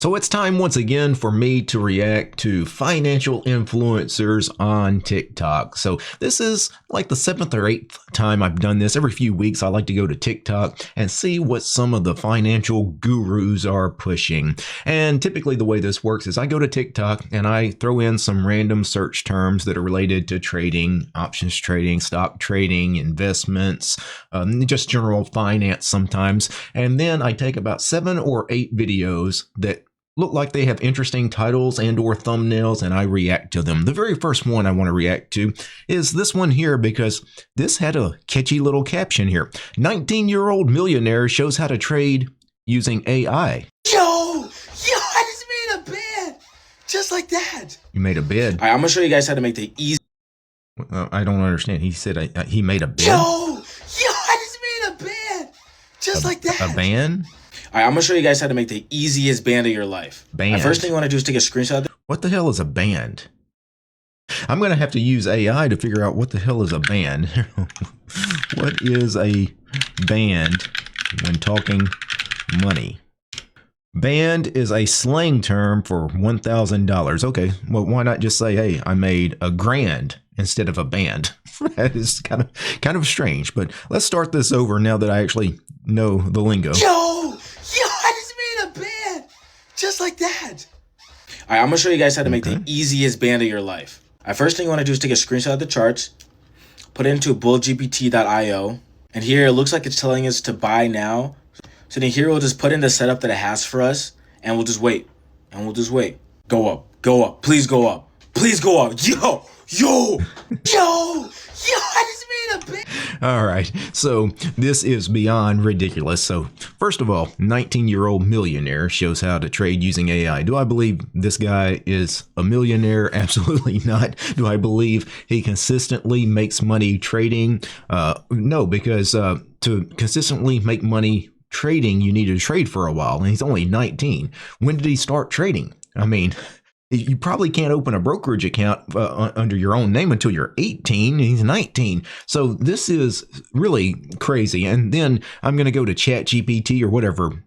So it's time once again for me to react to financial influencers on TikTok. So this is like the 7th or 8th time I've done this. Every few weeks I like to go to TikTok and see what some of the financial gurus are pushing. And typically the way this works is I go to TikTok and I throw in some random search terms that are related to trading, options trading, stock trading, investments, just general finance sometimes. And then I take about 7 or 8 videos that look like they have interesting titles and or thumbnails, and I react to them. The very first one I want to react to is this one here because this had a catchy little caption here. 19-year-old millionaire shows how to trade using AI. Yo, I just made a bed. Just like that. You made a bed? All right, I'm going to show you guys how to make the easy. I don't understand. He said he made a bed? Yo, I just made a bed. Just like that. A band? All right, I'm going to show you guys how to make the easiest band of your life. Band. The first thing you want to do is take a screenshot of What the hell is a band? I'm going to have to use AI to figure out what the hell is a band. What is a band when talking money? Band is a slang term for $1,000. Okay, well, why not just say, hey, I made a grand instead of a band? That is kind of strange, but let's start this over now that I actually know the lingo. Yo, I just made a band. Just like that. All right, I'm going to show you guys how to make the easiest band of your life. All right, first thing you want to do is take a screenshot of the charts, put it into bullgpt.io, and here it looks like it's telling us to buy now. So then here we'll just put in the setup that it has for us, and we'll just wait, Go up, please go up, yo, I just made a band. All right, so this is beyond ridiculous. So first of all, 19-year-old millionaire shows how to trade using AI. Do I believe this guy is a millionaire? Absolutely not. Do I believe he consistently makes money trading? No, because to consistently make money trading, you need to trade for a while, and he's only 19. When did he start trading? I mean, you probably can't open a brokerage account under your own name until you're 18. He's 19. So this is really crazy. And then I'm going to go to ChatGPT or whatever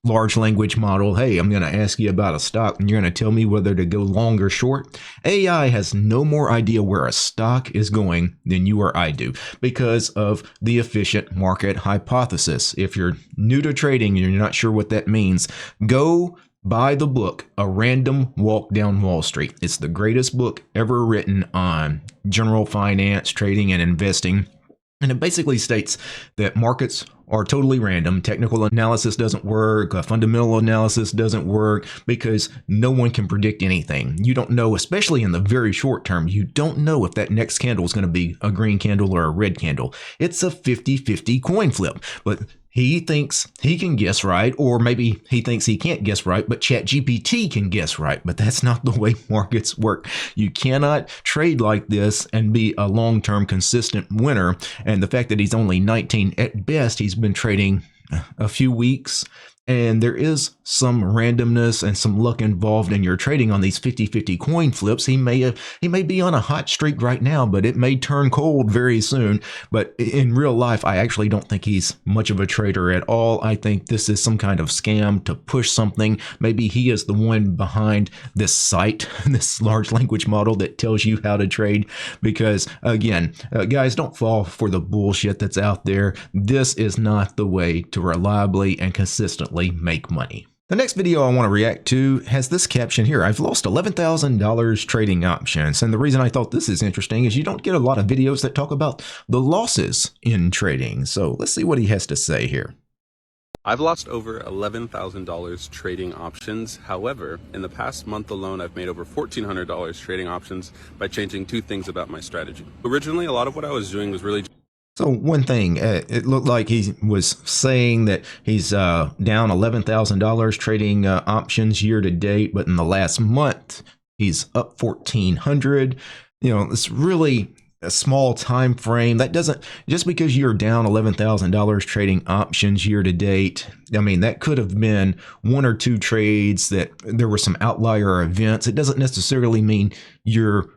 large language model. Hey, I'm going to ask you about a stock and you're going to tell me whether to go long or short. AI has no more idea where a stock is going than you or I do because of the efficient market hypothesis. If you're new to trading and you're not sure what that means, go buy the book, A Random Walk Down Wall Street. It's the greatest book ever written on general finance, trading, and investing. And it basically states that markets are totally random. Technical analysis doesn't work. Fundamental analysis doesn't work because no one can predict anything. You don't know, especially in the very short term, you don't know if that next candle is going to be a green candle or a red candle. It's a 50-50 coin flip. But he thinks he can guess right, or maybe he thinks he can't guess right, but ChatGPT can guess right. But that's not the way markets work. You cannot trade like this and be a long-term consistent winner. And the fact that he's only 19, at best, he's been trading a few weeks. And there is some randomness and some luck involved in your trading on these 50-50 coin flips. He may be on a hot streak right now, but it may turn cold very soon. But in real life, I actually don't think he's much of a trader at all. I think this is some kind of scam to push something. Maybe he is the one behind this site, this large language model that tells you how to trade. Because again, guys, don't fall for the bullshit that's out there. This is not the way to reliably and consistently make money. The next video I want to react to has this caption here. I've lost $11,000 trading options. And the reason I thought this is interesting is you don't get a lot of videos that talk about the losses in trading. So let's see what he has to say here. I've lost over $11,000 trading options. However, in the past month alone, I've made over $1,400 trading options by changing 2 things about my strategy. Originally, a lot of what I was doing was really So one thing, it looked like he was saying that he's down $11,000 trading options year to date, but in the last month, he's up $1,400. You know, it's really a small time frame. That doesn't, just because you're down $11,000 trading options year to date, I mean, that could have been 1 or 2 trades that there were some outlier events. It doesn't necessarily mean you're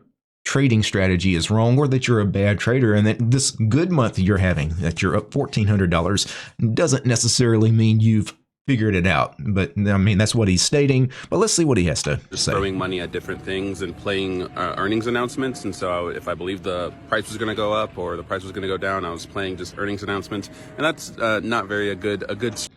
trading strategy is wrong or that you're a bad trader, and that this good month you're having, that you're up $1,400, doesn't necessarily mean you've figured it out. But I mean, that's what he's stating. But let's see what he has to say. Throwing money at different things and playing earnings announcements. And so if I believe the price was going to go up or the price was going to go down, I was playing just earnings announcements. And that's not very a good.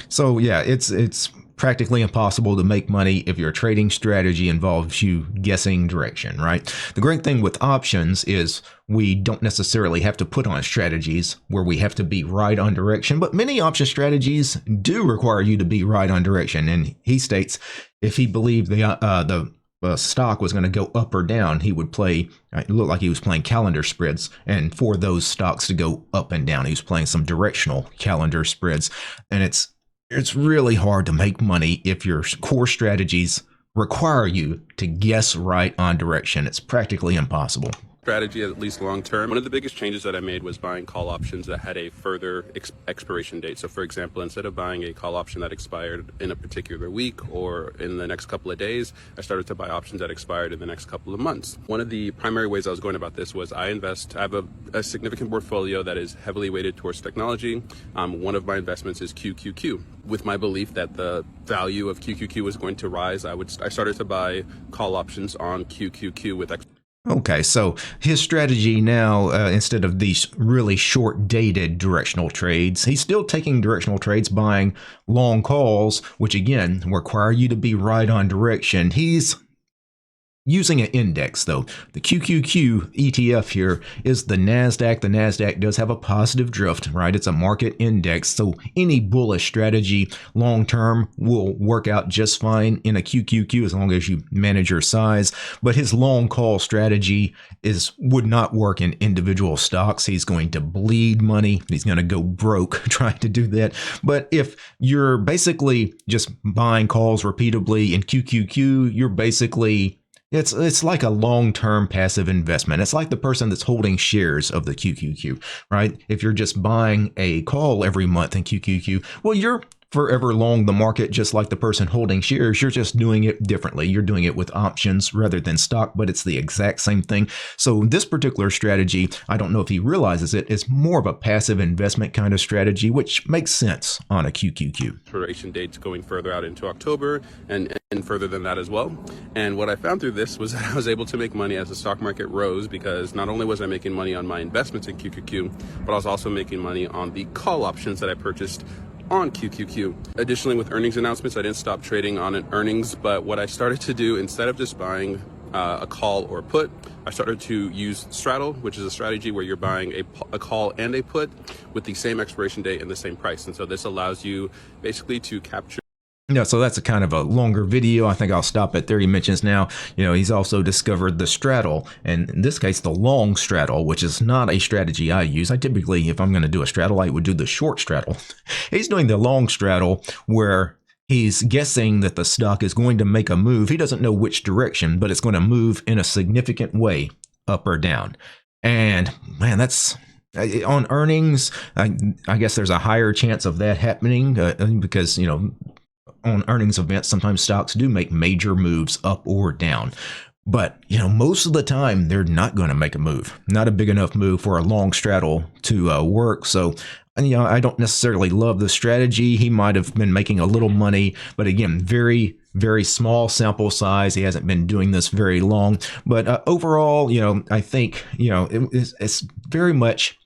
So yeah, it's practically impossible to make money if your trading strategy involves you guessing direction, right? The great thing with options is we don't necessarily have to put on strategies where we have to be right on direction, but many option strategies do require you to be right on direction. And he states if he believed the stock was going to go up or down, he would play, it looked like he was playing calendar spreads, and for those stocks to go up and down, he was playing some directional calendar spreads. And it's really hard to make money if your core strategies require you to guess right on direction. It's practically impossible. Strategy, at least long term. One of the biggest changes that I made was buying call options that had a further expiration date. So for example, instead of buying a call option that expired in a particular week or in the next couple of days, I started to buy options that expired in the next couple of months. One of the primary ways I was going about this was I have a significant portfolio that is heavily weighted towards technology. One of my investments is QQQ. With my belief that the value of QQQ was going to rise, I started to buy call options on QQQ with Okay, so his strategy now, instead of these really short-dated directional trades, he's still taking directional trades, buying long calls, which again require you to be right on direction. He's using an index, though. The QQQ ETF here is the NASDAQ. The NASDAQ does have a positive drift, right? It's a market index, so any bullish strategy long-term will work out just fine in a QQQ as long as you manage your size. But his long call strategy would not work in individual stocks. He's going to bleed money. He's going to go broke trying to do that. But if you're basically just buying calls repeatedly in QQQ, you're basically... It's like a long-term passive investment. It's like the person that's holding shares of the QQQ, right? If you're just buying a call every month in QQQ, well, you're forever long the market, just like the person holding shares. You're just doing it differently. You're doing it with options rather than stock, but it's the exact same thing. So this particular strategy, I don't know if he realizes it, is more of a passive investment kind of strategy, which makes sense on a QQQ. Expiration dates going further out into October and further than that as well. And what I found through this was that I was able to make money as the stock market rose, because not only was I making money on my investments in QQQ, but I was also making money on the call options that I purchased on QQQ. Additionally, with earnings announcements, I didn't stop trading on earnings, but what I started to do, instead of just buying a call or a put, I started to use straddle, which is a strategy where you're buying a call and a put with the same expiration date and the same price. And so this allows you basically to capture. Yeah, so that's a kind of a longer video. I think I'll stop it there. He mentions now, he's also discovered the straddle, and in this case, the long straddle, which is not a strategy I use. I typically, if I'm going to do a straddle, I would do the short straddle. He's doing the long straddle where he's guessing that the stock is going to make a move. He doesn't know which direction, but it's going to move in a significant way, up or down. And man, that's... on earnings, I guess there's a higher chance of that happening because, on earnings events, sometimes stocks do make major moves up or down. But, most of the time, they're not going to make a move. Not a big enough move for a long straddle to work. So, I don't necessarily love the strategy. He might have been making a little money. But again, very, very small sample size. He hasn't been doing this very long. But overall, I think, it's very much...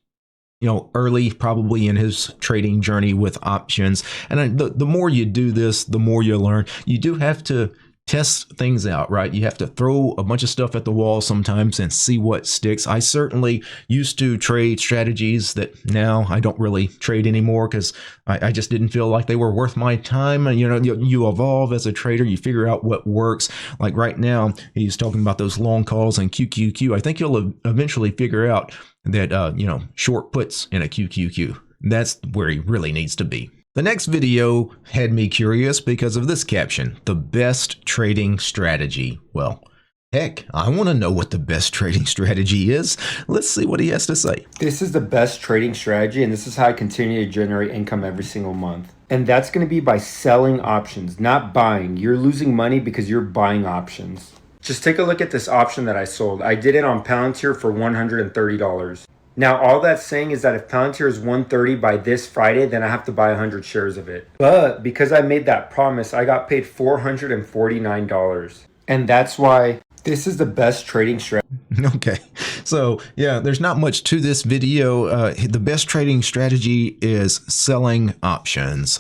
early probably in his trading journey with options. And the more you do this, the more you learn. You do have to test things out, right? You have to throw a bunch of stuff at the wall sometimes and see what sticks. I certainly used to trade strategies that now I don't really trade anymore because I just didn't feel like they were worth my time. And, you evolve as a trader, you figure out what works. Like right now, he's talking about those long calls in QQQ. I think you'll eventually figure out that, short puts in a QQQ. That's where he really needs to be. The next video had me curious because of this caption, the best trading strategy. Well, heck, I want to know what the best trading strategy is. Let's see what he has to say. This is the best trading strategy, and this is how I continue to generate income every single month. And that's going to be by selling options, not buying. You're losing money because you're buying options. Just take a look at this option that I sold. I did it on Palantir for $130. Now, all that's saying is that if Palantir is 130 by this Friday, then I have to buy 100 shares of it. But because I made that promise, I got paid $449. And that's why this is the best trading strategy. Okay, so yeah, there's not much to this video. The best trading strategy is selling options.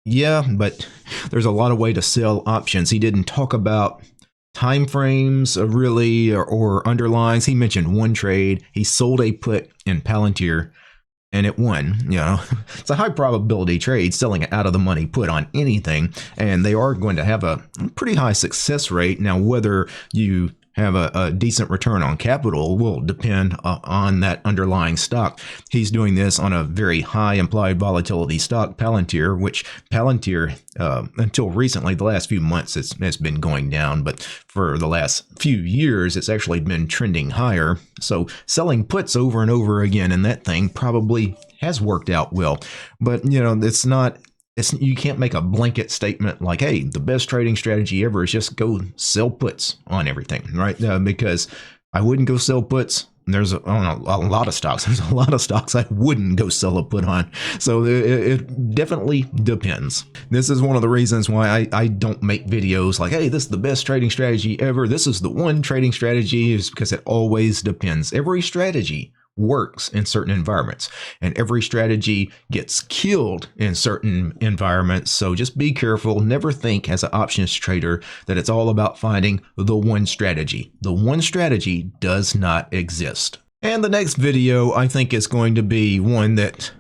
Yeah, but there's a lot of way to sell options. He didn't talk about time frames really or underlines. He mentioned one trade. He sold a put in Palantir and it won. You know, it's a high probability trade, selling it out of the money put on anything, and they are going to have a pretty high success rate. Now, whether you have a decent return on capital will depend on that underlying stock. He's doing this on a very high implied volatility stock, Palantir, which Palantir, until recently, the last few months, it's been going down, but for the last few years, it's actually been trending higher. So selling puts over and over again in that thing probably has worked out well, but you know, it's not. You can't make a blanket statement like, hey, the best trading strategy ever is just go sell puts on everything, right? Because I wouldn't go sell puts. There's a lot of stocks. There's a lot of stocks I wouldn't go sell a put on. So it definitely depends. This is one of the reasons why I don't make videos like, hey, this is the best trading strategy ever. This is the one trading strategy, is because it always depends. Every strategy works in certain environments, and every strategy gets killed in certain environments. So just be careful. Never think as an options trader that it's all about finding the one strategy. The one strategy does not exist. And the next video, I think, is going to be one that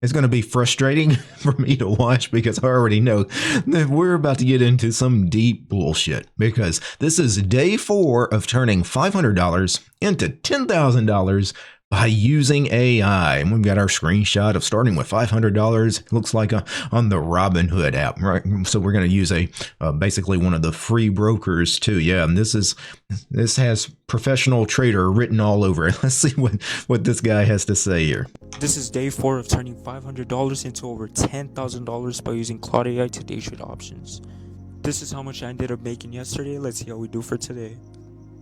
is going to be frustrating for me to watch, because I already know that we're about to get into some deep bullshit, because this is day 4 of turning $500 into $10,000 by using AI. And we've got our screenshot of starting with $500. It looks like on the Robinhood app, right? So we're going to use basically one of the free brokers too. Yeah, and this has professional trader written all over it. Let's see what this guy has to say here. This is day 4 of turning $500 into over $10,000 by using Claude AI to day trade options. This is how much I ended up making yesterday. Let's see how we do for today.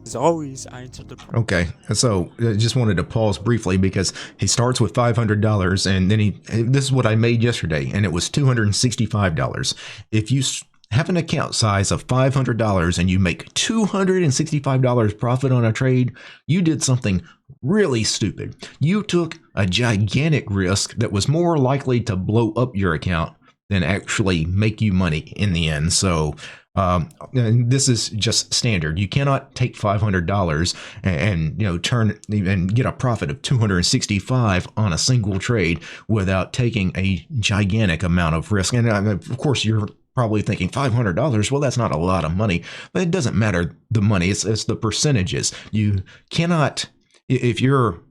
As always, I entered the... Okay, so I just wanted to pause briefly, because he starts with $500, and then this is what I made yesterday, and it was $265. If you have an account size of $500 and you make $265 profit on a trade, you did something really stupid. You took a gigantic risk that was more likely to blow up your account than actually make you money in the end. So and this is just standard. You cannot take $500 and turn and get a profit of $265 on a single trade without taking a gigantic amount of risk. And of course, you're probably thinking $500. Well, that's not a lot of money, but it doesn't matter the money. It's the percentages. You cannot, if you're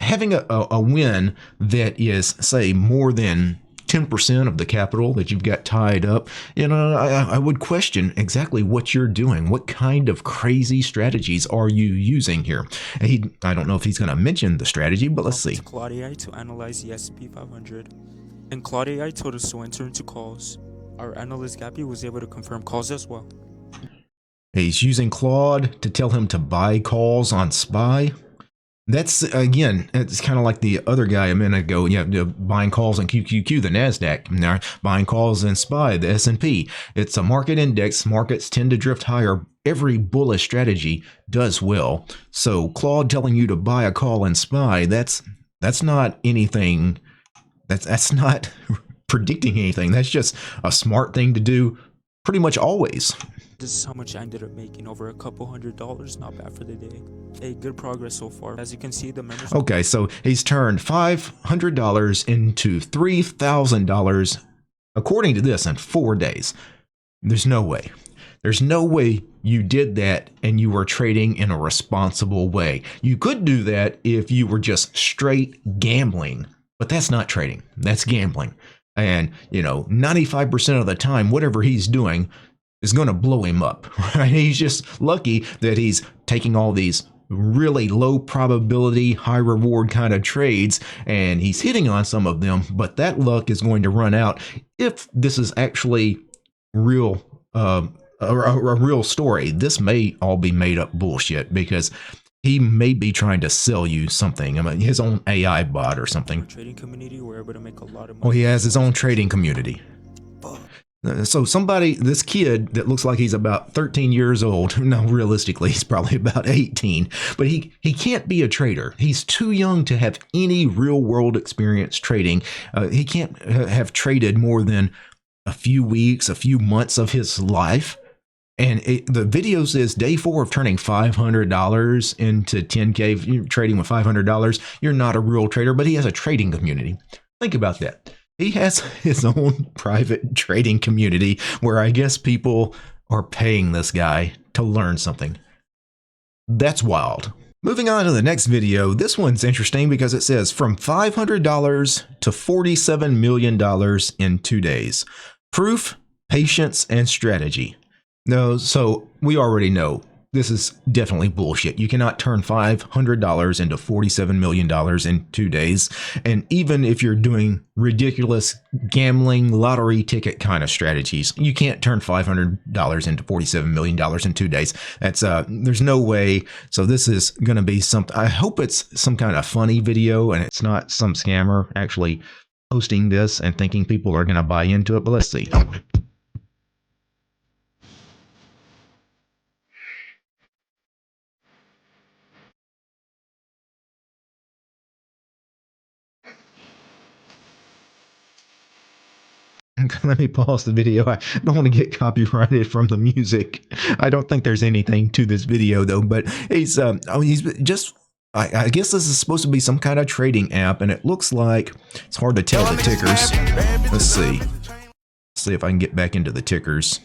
having a win that is, say, more than 10% of the capital that you've got tied up, I would question exactly what you're doing. What kind of crazy strategies are you using here? I don't know if he's going to mention the strategy, but let's see. Claude AI to analyze the S&P 500, and Claude AI told us to enter into calls. Our analyst Gabby was able to confirm calls as well. He's using Claude to tell him to buy calls on SPY. That's, again, it's kind of like the other guy a minute ago, buying calls on QQQ, the NASDAQ, buying calls in SPY, the S&P. It's a market index. Markets tend to drift higher. Every bullish strategy does well. So Claude telling you to buy a call in SPY, that's not anything, that's not predicting anything. That's just a smart thing to do pretty much always. This is how much I ended up making, over a couple $100s. Not bad for the day. Hey, good progress so far. As you can see, the members... Okay, so he's turned $500 into $3,000, according to this, in 4 days. There's no way. There's no way you did that and you were trading in a responsible way. You could do that if you were just straight gambling, but that's not trading. That's gambling. And, 95% of the time, whatever he's doing is going to blow him up, right? He's just lucky that he's taking all these really low probability, high reward kind of trades, and he's hitting on some of them, but that luck is going to run out if this is actually real, a real story. This may all be made up bullshit, because he may be trying to sell you something. I mean, his own AI bot or something. Trading community, we're able to make a lot of money. Oh, he has his own trading community. So this kid that looks like he's about 13 years old, no, realistically, he's probably about 18, but he can't be a trader. He's too young to have any real world experience trading. He can't have traded more than a few weeks, a few months of his life. And the video says day 4 of turning $500 into 10K, you're trading with $500. You're not a real trader, but he has a trading community. Think about that. He has his own private trading community where I guess people are paying this guy to learn something. That's wild. Moving on to the next video, this one's interesting because it says from $500 to $47 million in 2 days. Proof, patience, and strategy. No, so we already know this is definitely bullshit. You cannot turn $500 into $47 million in 2 days. And even if you're doing ridiculous gambling, lottery ticket kind of strategies, you can't turn $500 into $47 million in 2 days. That's there's no way. So this is going to be something. I hope it's some kind of funny video and it's not some scammer actually posting this and thinking people are going to buy into it. But let's see. Let me pause the video. I don't want to get copyrighted from the music. I don't think there's anything to this video though, but he's just, I guess this is supposed to be some kind of trading app and it looks like, it's hard to tell the tickers. Let's see if I can get back into the tickers.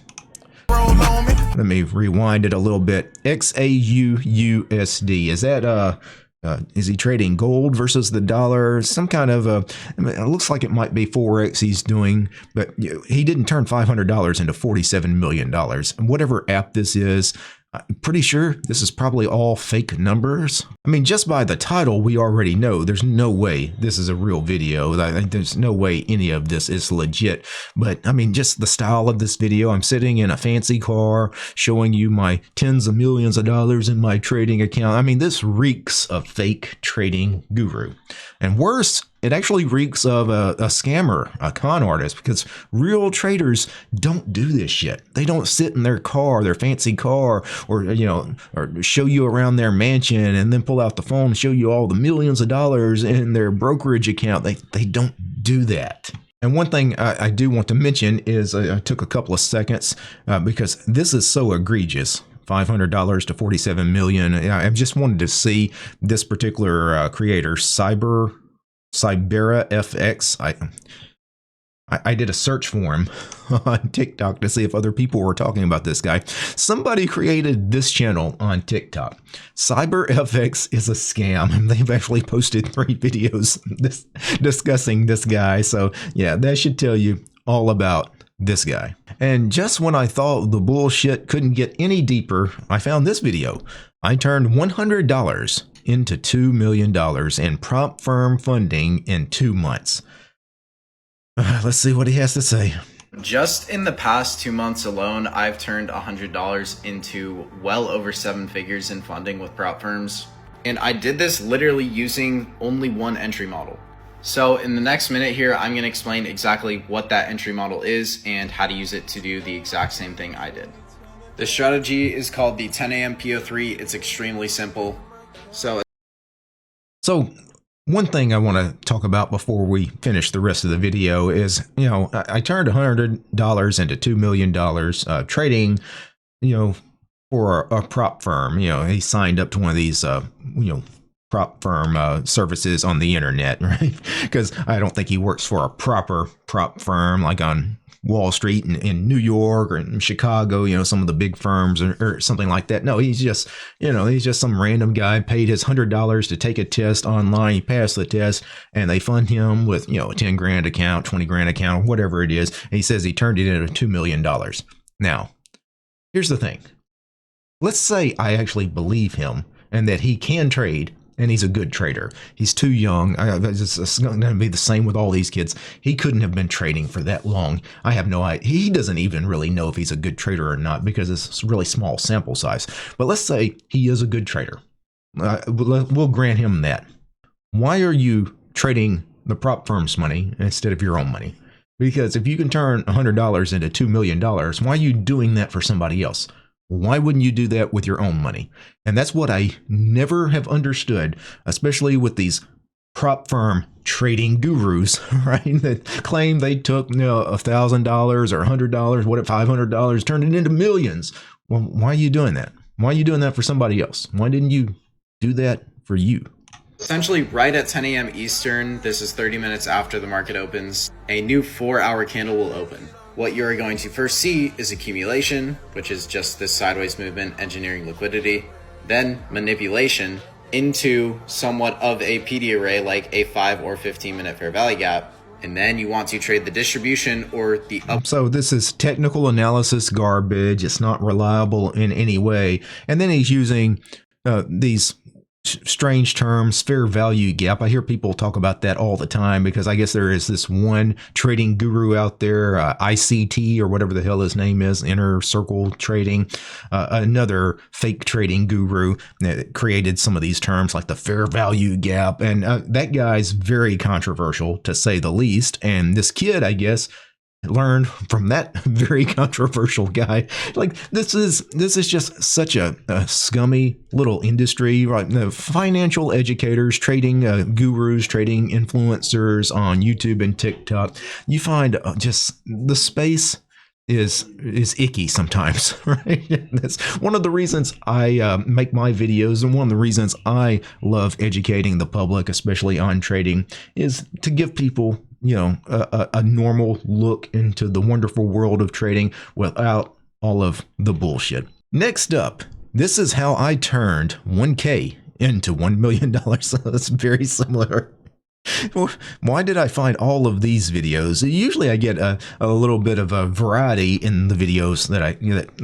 Let me rewind it a little bit. XAUUSD. Is that, is he trading gold versus the dollar? Some kind of it looks like it might be Forex he's doing, but he didn't turn $500 into $47 million. And whatever app this is, I'm pretty sure this is probably all fake numbers. I mean, just by the title, we already know there's no way this is a real video. There's no way any of this is legit. But I mean, just the style of this video, I'm sitting in a fancy car showing you my tens of millions of dollars in my trading account. I mean, this reeks of fake trading guru. And worse, it actually reeks of a scammer, a con artist, because real traders don't do this shit. They don't sit in their car, their fancy car, or or show you around their mansion and then pull out the phone and show you all the millions of dollars in their brokerage account. They don't do that. And one thing I do want to mention is I took a couple of seconds because this is so egregious. $500 to $47 million. I just wanted to see this particular creator, Cybera FX. I did a search for him on TikTok to see if other people were talking about this guy. Somebody created this channel on TikTok. Cyber FX is a scam. They've actually posted 3 videos discussing this guy. So yeah, that should tell you all about this guy. And just when I thought the bullshit couldn't get any deeper, I found this video. I turned $100 into $2 million in prop firm funding in 2 months. Let's see what he has to say. Just in the past 2 months alone, I've turned $100 into well over 7 figures in funding with prop firms. And I did this literally using only one entry model. So in the next minute here, I'm going to explain exactly what that entry model is and how to use it to do the exact same thing I did. The strategy is called the 10 a.m. PO3. It's extremely simple. So one thing I want to talk about before we finish the rest of the video is, I turned $100 into $2 million trading, for a prop firm. He signed up to one of these, prop firm services on the internet, right? Because I don't think he works for a proper prop firm like on Wall Street in New York or in Chicago, some of the big firms or something like that. No, he's just some random guy paid his $100 to take a test online. He passed the test and they fund him with, a 10 grand account, 20 grand account, whatever it is. And he says he turned it into $2 million. Now, here's the thing. Let's say I actually believe him and that he can trade. And he's a good trader. He's too young. It's going to be the same with all these kids. He couldn't have been trading for that long. I have no idea. He doesn't even really know if he's a good trader or not because it's a really small sample size. But let's say he is a good trader. we'll grant him that. Why are you trading the prop firm's money instead of your own money? Because if you can turn $100 into $2 million, why are you doing that for somebody else? Why wouldn't you do that with your own money? And that's what I never have understood, especially with these prop firm trading gurus, right? That claim they took $1,000 or $100, what, $500, turned it into millions. Well, why are you doing that? Why are you doing that for somebody else? Why didn't you do that for you? Essentially, right at 10 a.m. Eastern, this is 30 minutes after the market opens, a new 4-hour candle will open. What you're going to first see is accumulation, which is just this sideways movement engineering liquidity, then manipulation into somewhat of a PD array like a 5 or 15 minute fair value gap, and then you want to trade the distribution or the up. So this is technical analysis garbage. It's not reliable in any way. And then he's using these strange terms, fair value gap. I hear people talk about that all the time because I guess there is this one trading guru out there, ICT or whatever the hell his name is, Inner Circle Trading, another fake trading guru that created some of these terms like the fair value gap. And that guy's very controversial to say the least. And this kid, I guess, learned from that very controversial guy. Like this is just such a scummy little industry, right? The financial educators, trading gurus, trading influencers on YouTube and TikTok. You find just the space is icky sometimes, right? That's one of the reasons I make my videos, and one of the reasons I love educating the public, especially on trading, is to give people a normal look into the wonderful world of trading without all of the bullshit. Next up, this is how I turned 1K into $1 million. That's very similar. Why did I find all of these videos? Usually I get a little bit of a variety in the videos that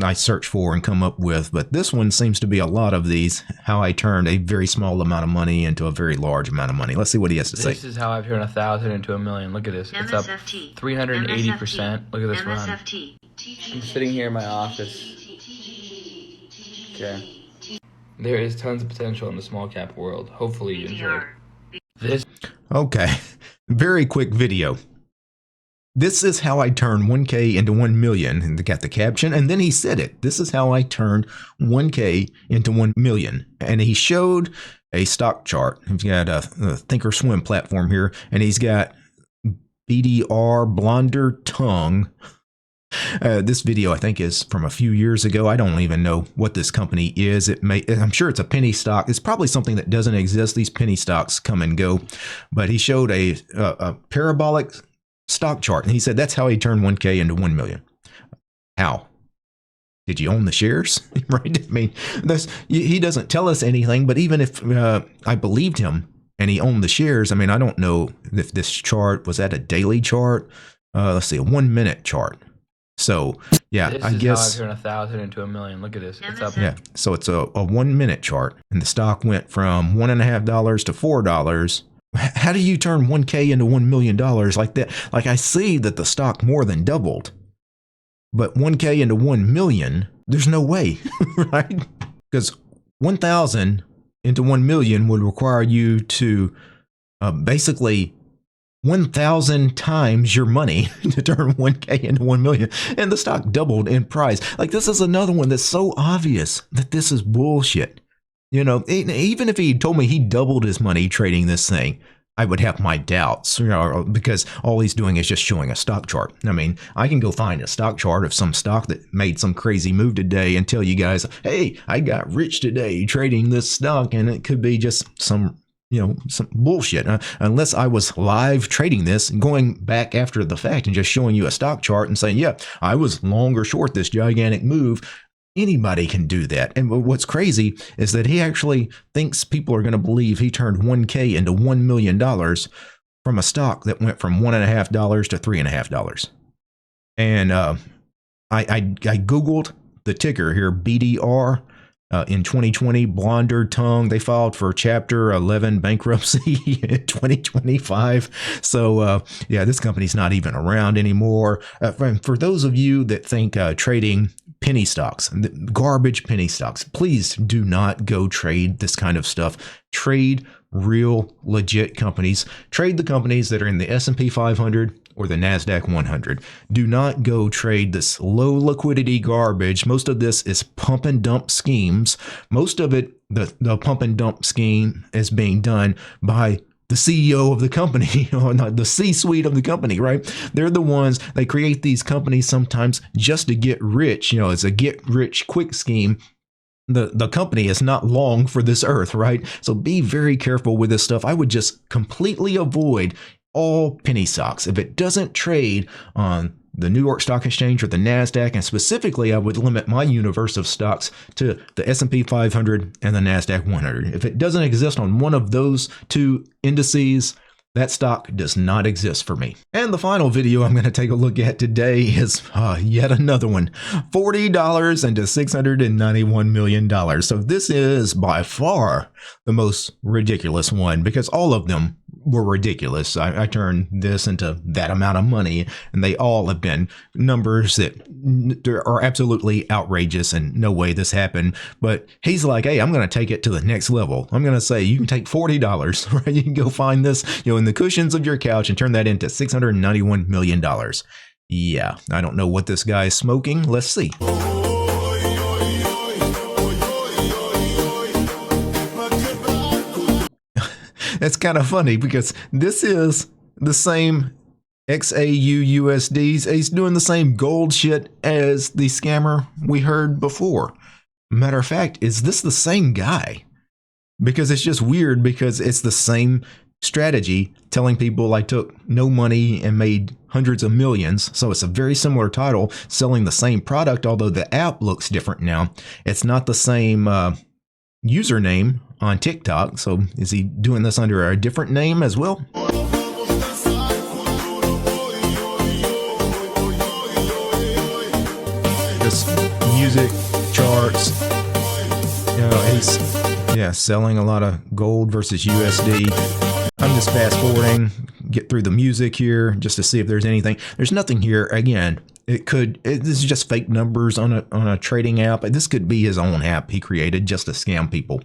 I search for and come up with, but this one seems to be a lot of these, how I turned a very small amount of money into a very large amount of money. Let's see what he has to say. This is how I've turned 1,000 into $1 million. Look at this. It's up 380%. Look at this run. I'm sitting here in my office. Okay. There is tons of potential in the small cap world. Hopefully you enjoy this. Okay, very quick video. This is how I turned 1K into 1 million, and they got the caption, and then he said it. This is how I turned 1K into 1 million. And he showed a stock chart. He's got a Thinkorswim platform here, and he's got BDR, Blonder Tongue. This video, I think, is from a few years ago. I don't even know what this company is. I'm sure it's a penny stock. It's probably something that doesn't exist. These penny stocks come and go. But he showed a parabolic stock chart, and he said that's how he turned 1K into 1 million. How? Did you own the shares? Right? I mean, he doesn't tell us anything, but even if I believed him and he owned the shares, I mean, I don't know if this chart was at a daily chart. Let's see, a 1 minute chart. So yeah, this I guess is how I turned 1,000 into $1 million. Look at this. It's up. Yeah, so it's a 1 minute chart, and the stock went from $1.50 to $4. How do you turn 1K into $1 million like that? Like, I see that the stock more than doubled, but 1K into 1 million, there's no way, right? Because 1,000 into 1 million would require you to basically 1,000 times your money to turn 1K into 1 million, and the stock doubled in price. Like, this is another one that's so obvious that this is bullshit. You know, even if he told me he doubled his money trading this thing, I would have my doubts, because all he's doing is just showing a stock chart. I mean, I can go find a stock chart of some stock that made some crazy move today and tell you guys, hey, I got rich today trading this stock, and it could be just some bullshit. Unless I was live trading this and going back after the fact and just showing you a stock chart and saying, yeah, I was long or short this gigantic move. Anybody can do that. And what's crazy is that he actually thinks people are going to believe he turned 1K into $1 million from a stock that went from $1.50 to $3.50. And I Googled the ticker here, BDR. in 2020, blonder tongue. They filed for Chapter 11 bankruptcy in 2025. So, yeah, this company's not even around anymore. For those of you that think trading penny stocks, garbage penny stocks, please do not go trade this kind of stuff. Trade real, legit companies. Trade the companies that are in the S&P 500 or the NASDAQ 100. Do not go trade this low liquidity garbage. Most of this is pump and dump schemes. Most of it, the pump and dump scheme is being done by the CEO of the company, or not the C-suite of the company, right? They're the ones, they create these companies sometimes just to get rich. It's a get rich quick scheme. The company is not long for this earth, right? So be very careful with this stuff. I would just completely avoid all penny stocks. If it doesn't trade on the New York Stock Exchange or the NASDAQ, and specifically I would limit my universe of stocks to the S&P 500 and the NASDAQ 100. If it doesn't exist on one of those two indices, that stock does not exist for me. And the final video I'm going to take a look at today is yet another one. $40 into $691 million. So this is by far the most ridiculous one, because all of them were ridiculous. I turned this into that amount of money, and they all have been numbers that are absolutely outrageous, and no way this happened. But he's like, hey, I'm going to take it to the next level. I'm going to say you can take $40, right? You can go find this, in the cushions of your couch and turn that into $691 million. Yeah, I don't know what this guy is smoking. Let's see. It's kind of funny because this is the same XAU USDs. He's doing the same gold shit as the scammer we heard before. Matter of fact, is this the same guy? Because it's just weird, because it's the same strategy, telling people I took no money and made hundreds of millions. So it's a very similar title, selling the same product, although the app looks different now. It's not the same username on TikTok. So is he doing this under a different name as well? Just music, charts. He's selling a lot of gold versus USD. I'm just fast forwarding, get through the music here just to see if there's anything. There's nothing here. Again, this is just fake numbers on a trading app. This could be his own app he created just to scam people.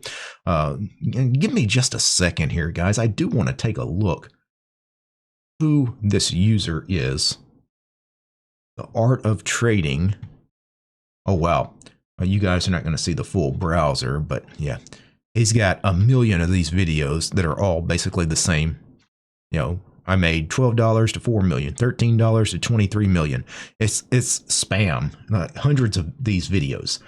Give me just a second here, guys. I do want to take a look who this user is. The Art of Trading. Oh, wow. You guys are not going to see the full browser, but yeah. He's got 1 million of these videos that are all basically the same. I made $12 to $4 million, $13 to $23 million. It's spam, hundreds of these videos.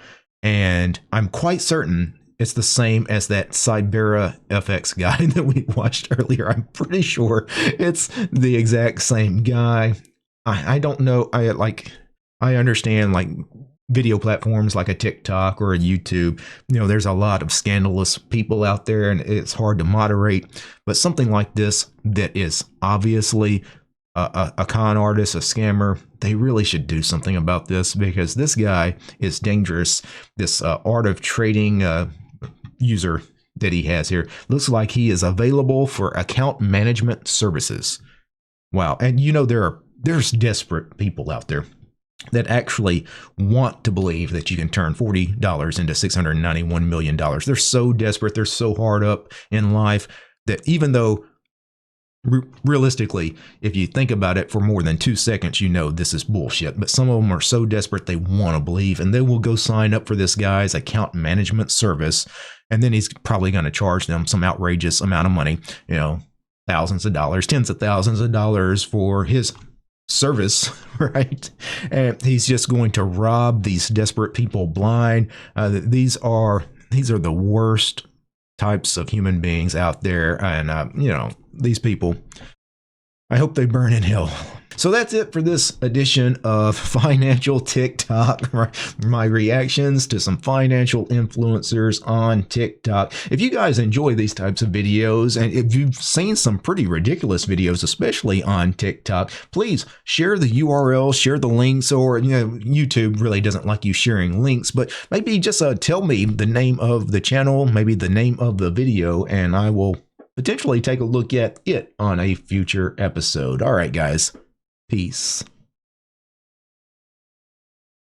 And I'm quite certain it's the same as that Cybera FX guy that we watched earlier. I'm pretty sure it's the exact same guy. I don't know. I understand, like, video platforms like a TikTok or a YouTube, there's a lot of scandalous people out there and it's hard to moderate. But something like this that is obviously a con artist, a scammer, they really should do something about this, because this guy is dangerous. This Art of Trading user that he has here looks like he is available for account management services. Wow. And there's desperate people out there that actually want to believe that you can turn $40 into $691 million. They're so desperate. They're so hard up in life that even though realistically, if you think about it for more than 2 seconds, this is bullshit. But some of them are so desperate they want to believe, and they will go sign up for this guy's account management service. And then he's probably going to charge them some outrageous amount of money, thousands of dollars, tens of thousands of dollars for his service, right? And he's just going to rob these desperate people blind. These are the worst types of human beings out there, and these people, I hope they burn in hell. So that's it for this edition of Financial TikTok. My reactions to some financial influencers on TikTok. If you guys enjoy these types of videos, and if you've seen some pretty ridiculous videos, especially on TikTok, please share the URL, share the links, or YouTube really doesn't like you sharing links, but maybe just tell me the name of the channel, maybe the name of the video, and I will potentially take a look at it on a future episode. All right, guys. Peace.